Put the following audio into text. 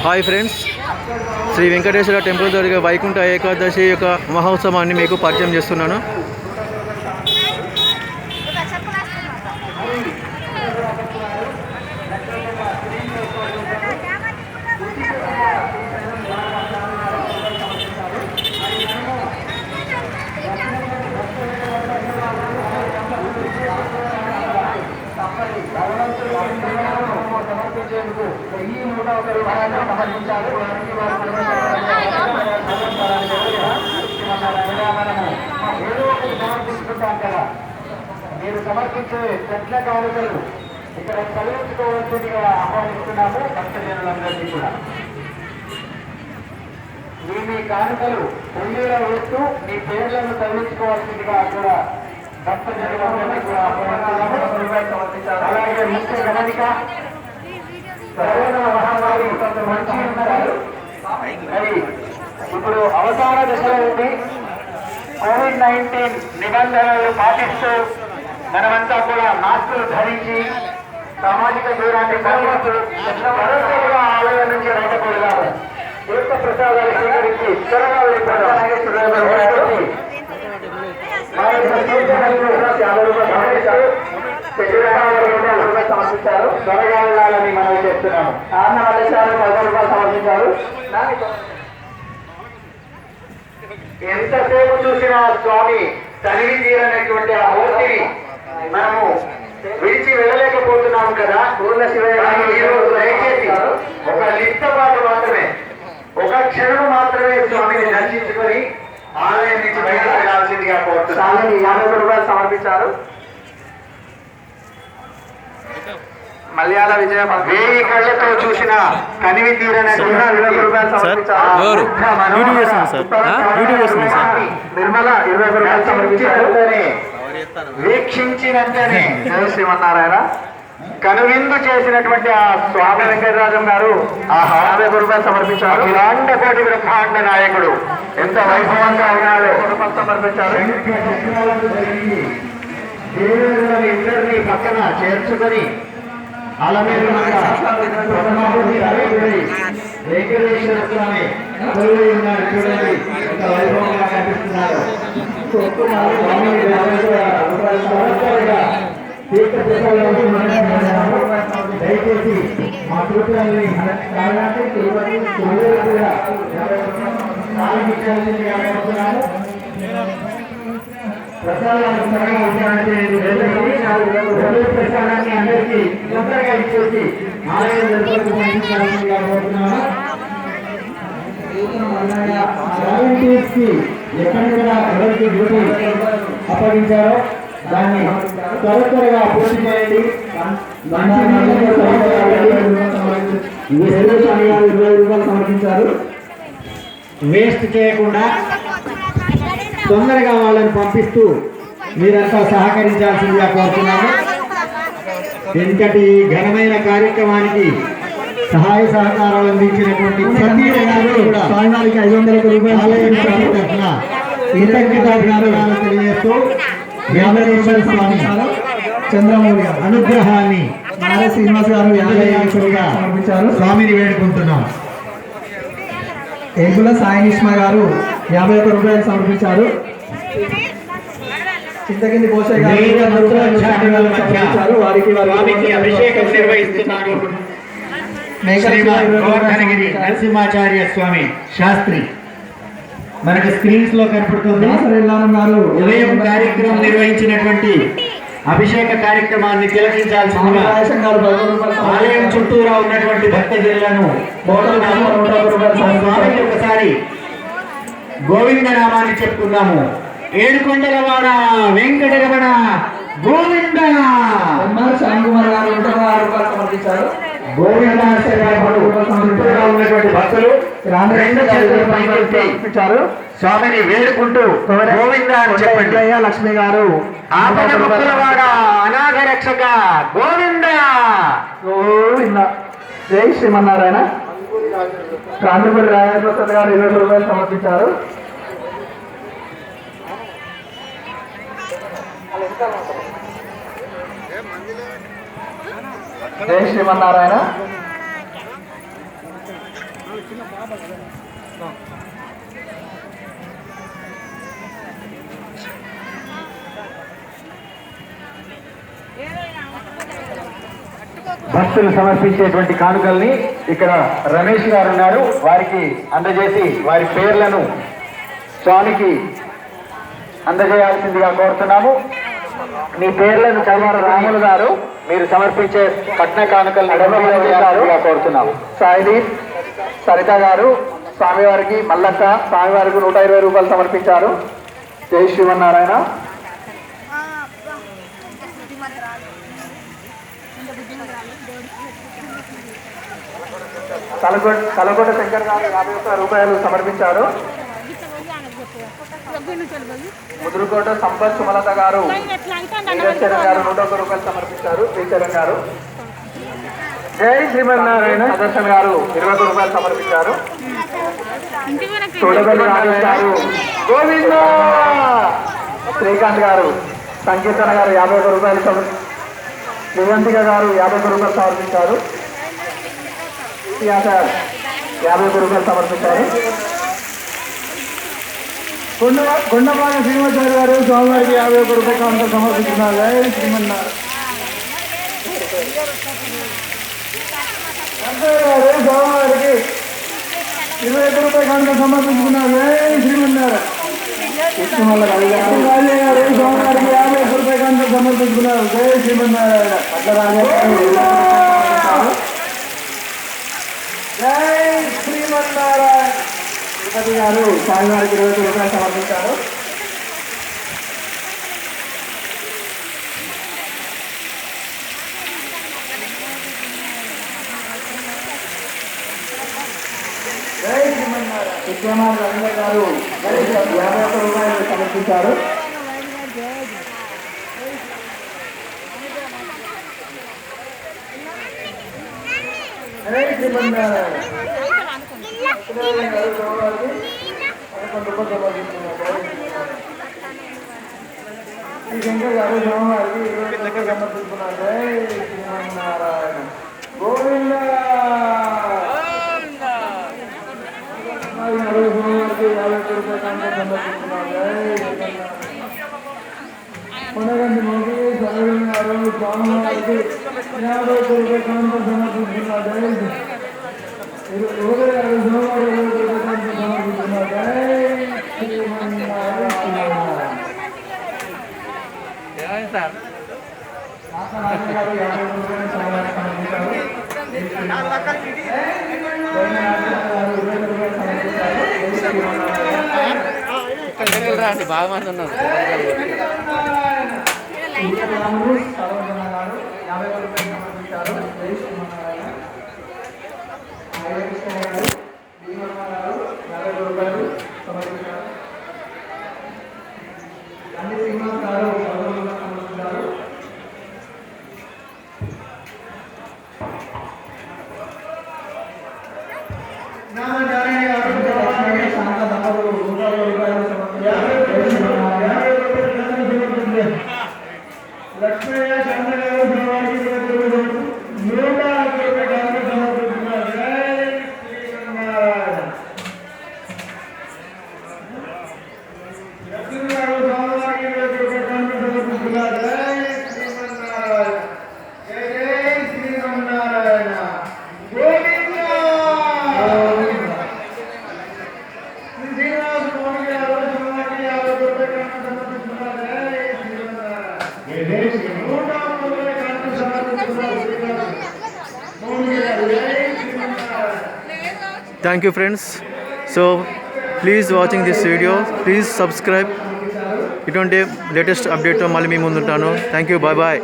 Hi friends, Sri Venkateswara temple జరిగే వైకుంఠ ఏకాదశి యొక్క మహోత్సవాన్ని మీకు పరిచయం చేస్తున్నాను. మీరు సమర్పించే చెట్ల కానుకలు ఇక్కడ చదివించుకోవాల్సిందిగా ఆహ్వానిస్తున్నాము. భక్తజనులందరినీ కూడా మీ కానుకలు పొయ్యిలో వేస్తూ మీ పేర్లను చదివించుకోవాల్సిందిగా కూడా భక్తజనులందరినీ కూడా ఆహ్వానిస్తున్నాము. అలాగే ముఖ్య గమనిక, కరోనా మహమ్మారి మంచి ఉన్నారు. మరి ఇప్పుడు అవసాన దశలో ఉంది. కోవిడ్-19 నిబంధనలు పాటిస్తూ మనమంతా కూడా మాస్కులు ధరించి సామాజిక దూరాన్ని పాటిస్తూ భరోసాగా ఆలయం నుంచి బయటపడదాము. తీర్థ ప్రసాదాలు స్వీకరించి త్వరగా సమర్పించారు. త్వరగా వెళ్ళాలని మనం చెప్తున్నాము. ఆన్న వల్లశాలు 10 రూపాయలు సమర్పించారు. ఎంతసేపు చూసినా స్వామి తనివి తీరనటువంటి ఆ మూర్తిని మనము విడిచి వెళ్ళలేకపోతున్నాము కదా. పూర్ణ శివయ్య ఈరోజు దయచేసి ఒక లిప్త పాటు మాత్రమే, ఒక క్షణం మాత్రమే స్వామిని దర్శించుకొని ఆలయం నుంచి బయట వెళ్ళాల్సిందిగా కోరుతున్నాను. 50 రూపాయలు సమర్పించారు. మలయాళ విజయ 1000 కళ్ళతో చూసిన కనివి తీరని 20 రూపాయలు సమర్పించారు. నిర్మల 20 రూపాయలు సమర్పించారు. వీక్షించినంతనే శ్రీమన్నారాయణ కనువిందు చేసినటువంటి ఆ స్వామి వెంకటరాజం గారు 50 రూపాయలు సమర్పించారు. ఇలాంటి కోటి బ్రహ్మాండ నాయకుడు ఎంత వైభవంగా ఉన్నాడో సమర్పించారు. ఇద్దరిని పక్కన చేర్చుకొని వెంకటేశ్వర స్వామి చూడండి ఎంత వైభవంగా కనిపిస్తున్నారు. దయచేసి మా సూత్రాన్ని ప్రసాదాన్ని అందరికీ తొందరగా ఇచ్చేసి ఆలయం జరుపుకోవాల్సిందిగా కోరుతున్నాము. వాలంటీర్స్ కి ఎక్కడ ఎవరికి డ్యూటీ అప్పగించారో దాన్ని త్వరగా పూర్తి చేయండి. 20 రూపాయలు సమర్పించారు. వేస్ట్ చేయకుండా తొందరగా వాళ్ళని పంపిస్తూ మీరంతా సహకరించాల్సిందిగా కోరుతున్నాము. ఇంతటి ఘనమైన కార్యక్రమానికి సహాయ సహకారాలు అందించినటువంటి స్వామివారికి 500 రూపాయలు కృతజ్ఞతాభినందనలు తెలియజేస్తూ 50 రూపాయల స్వామి చంద్రమౌళి అనుగ్రహాన్ని నారా శ్రీనివాస్ గారు 50 సమర్పించారు. స్వామిని వేడుకుంటున్నాం. ఏగుల సాయినిష్మ గారు 51 రూపాయలు సమర్పించారు. చింతకింది పోషయ్య గారు వారికి అభిషేకం నిర్వహిస్తున్నారు. నరసింహాచార్య స్వామి శాస్త్రి మనకి స్క్రీన్స్ లో కనపడుతుంది. గారు ఉదయం కార్యక్రమం నిర్వహించినటువంటి అభిషేక కార్యక్రమాన్ని తిలకించాల్సిందిగా ఆలయం చుట్టూరా ఉన్నటువంటి భక్తజనులను స్వామికి ఒకసారి గోవింద నామాన్ని చెప్పుకున్నాము. ఏడుకొండలవాడ వెంకటరమణ గోవింద. శ్యామకుమార్ గారు 6 రూపాయలు సమర్పించారు. గోవింద ఉన్నటువంటి భక్తులు స్వామిని వేడుకుంటూ గోవింద అని చెప్పండి. లక్ష్మి గారు ఆపదముక్కులవాడ అనాథ రక్షక గోవింద గోవింద. జై శ్రీమన్నారాయణ. కాంతిపల్లి రాజప్రసాద్ గారు 20 రూపాయలు సమర్పించారు. జై శ్రీమన్నారాయణ. భక్తులు సమర్పించేటువంటి కానుకల్ని ఇక్కడ రమేష్ గారు ఉన్నారు, వారికి అందజేసి వారి పేర్లను స్వామికి అందజేయాల్సిందిగా కోరుతున్నాము. మీ పేర్లను చదివారు రాములు గారు, మీరు సమర్పించే కట్న కానుకలను అందజేయాల్సిందిగా కోరుతున్నాము. సాయిదీప్, సరిత గారు స్వామివారికి, మల్లక్క స్వామివారికి 120 రూపాయలు సమర్పించారు. జై శ్రీమన్నారాయణ. కలగొండ శంకర్ గారు 51 రూపాయలు సమర్పించారు. ముదురుకోట సంపత్ సుమలత గారు, వీరేశ్వరం గారు 101 రూపాయలు సమర్పించారు. శ్రీచరణ్ గారు. జై శ్రీమన్నారాయణ సుదర్శన్ గారు 21 రూపాయలు సమర్పించారు. చూడబెల్లి రాజేష్ గారు, గోవింద. శ్రీకాంత్ గారు, సంకీర్తన గారు 51 రూపాయలు నివంతిక గారు 51 రూపాయలు సమర్పించారు. 51 రూపాయలు సమర్పించారు. కొండపాక శ్రీనివాచారి గారు స్వామివారికి 51 రూపాయలు అంతా సమర్పిస్తున్నారు. జై శ్రీమన్నారాయణ. స్వామివారికి 21 రూపాయలు అంతా సమర్పించుకున్నారు. జై శ్రీమన్నారాయణ. కృష్ణమల్ల రవి గారు స్వామివారికి 51 రూపాయలు అంతా సమర్పించుకున్నారు. జై శ్రీమన్నారాయణ. అట్లా జై శ్రీమన్నారాయణ. తిరుపతి గారు స్వామివారికి 21 రూపాయలు సమర్పించారు. జై శ్రీమన్నారాయణ. విద్యమాన్ రవీంద్ర గారు 51 రూపాయలు సమర్పించారు. జై శ్రీమన్నారాయణ. శంకర్ గారు స్వామివారికి 20 రూపాయలు సమర్పిస్తున్నారు. జై శ్రీమన్నారాయణ. గోవింద. స్వామివారికి 51 రూపాయలు సమర్పిస్తున్నారు. జై శ్రీమన్నారాయణ. కొనగంటి మోగి సరళి గారు స్వామివారికి 51 రూపాయలు సమర్పిస్తున్నారు. జై బాగా మంది ఉన్నారు. 50 రూపాయలు సమర్పించారు. జై శ్రీమన్నారాయణ. రూపాయలు సమర్పించారు. అన్ని శ్రీనివాస్ గారు 10 రూపాయలు సమర్పించారు. శాంత దంపతులు 120 రూపాయలు సమర్పించారు. లక్ష్మయ్య శాంత గారు 150 రూపాయలు సమర్పిస్తున్నారు. జై శ్రీమన్నారాయణ. లక్ష్మీగారు స్వామివారికి 20 రూపాయలు సమర్పిస్తున్నారు. జై శ్రీమన్నారాయణ. జై జై శ్రీమన్నారాయణ. గోవింద. శ్రీనివాస స్వామి గారు స్వామివారికి 50 రూపాయలు సమర్పిస్తున్నారు. జై శ్రీమన్నారాయణ. జై శ్రీమన్నారాయణ. 100 రూపాయలు సమర్పిస్తున్నారు. Thank you friends. So please watching this video, please subscribe. ఇటువంటి లేటెస్ట్ అప్డేట్తో మళ్ళీ మీ ముందుంటాను. Thank you. Bye bye.